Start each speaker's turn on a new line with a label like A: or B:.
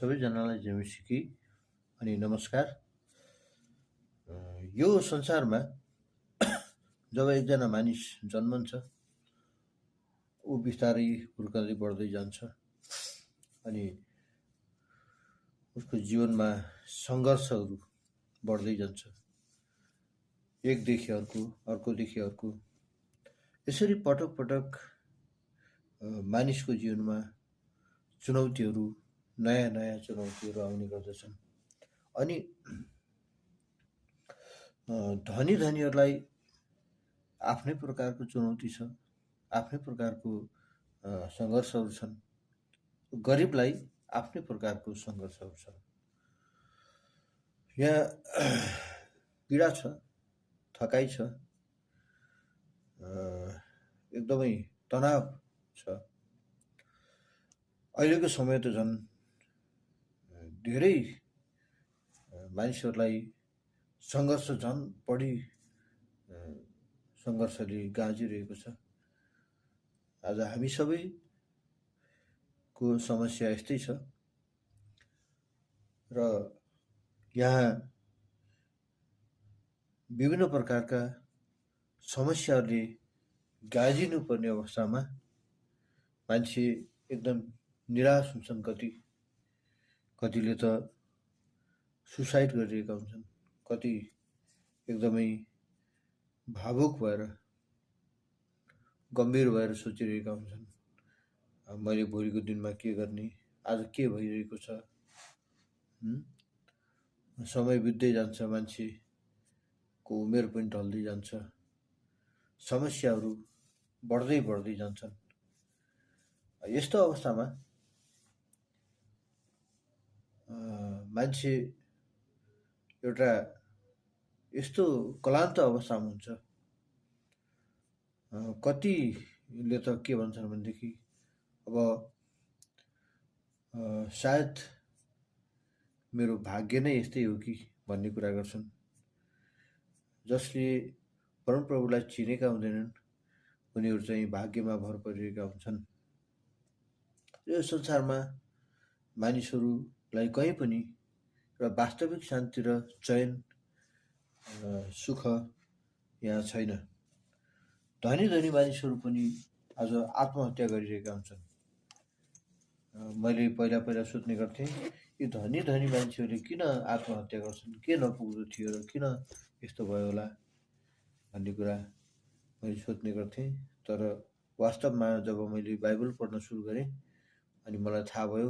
A: सबैजनालाई जयमसिकी अनि नमस्कार। यो संसारमा जब एकजना मानिस जन्मन्छ ऊ बिस्तारै हुर्कँदै बढ्दै जान्छ अनि उसको जीवनमा सङ्घर्षहरू बढ्दै जान्छ, एकदेखि अर्को, अर्कोदेखि अर्को। यसरी पटक पटक मानिसको जीवनमा चुनौतीहरू, नयाँ नयाँ चुनौतीहरू आउने गर्दछन् अनि धनीहरूलाई आफ्नै प्रकारको चुनौती छ, आफ्नै प्रकारको सङ्घर्षहरू छन्। गरिबलाई आफ्नै प्रकारको सङ्घर्षहरू छ। यहाँ पीडा छ, थकाइ छ, एकदमै तनाव छ। अहिलेको समय त झन् धेरै मानिसहरूलाई सङ्घर्ष झन् बढी सङ्घर्षले गाँजिरहेको छ। आज हामी सबैको समस्या यस्तै छ र यहाँ विभिन्न प्रकारका समस्याहरूले गाँजिनुपर्ने अवस्थामा मान्छे एकदम निराश हुन्छन्। कतिले त सुसाइड गरिरहेका हुन्छन्, कति एकदमै भावुक भएर गम्भीर भएर सोचिरहेका हुन्छन्, मैले भोलिको दिनमा के गर्ने, आज के भइरहेको छ। समय बित्दै जान्छ, मान्छेको उमेर पनि ढल्दै जान्छ, समस्याहरू बढ्दै बढ्दै जान्छन्। यस्तो अवस्थामा मान्छे एउटा यस्तो क्लान्त अवस्थामा हुन्छ। कतिले त के भन्छन् भनेदेखि अब सायद मेरो भाग्य नै यस्तै हो कि भन्ने कुरा गर्छन्। जसले परमप्रभुलाई चिनेका हुँदैनन् उनीहरू चाहिँ भाग्यमा भर परिरहेका हुन्छन्। यो संसारमा मानिसहरूलाई कहीँ पनि र वास्तविक शान्ति र चयन, सुख यहाँ छैन। धनी धनी मानिसहरू पनि आज आत्महत्या गरिरहेका हुन्छन्। मैले पहिला पहिला सोध्ने गर्थेँ, यी धनी धनी मान्छेहरूले किन आत्महत्या गर्छन्, के नपुग्दो थियो र किन यस्तो भयो होला भन्ने कुरा मैले सोध्ने गर्थेँ। तर वास्तवमा जब मैले बाइबल पढ्न सुरु गरेँ अनि मलाई थाहा भयो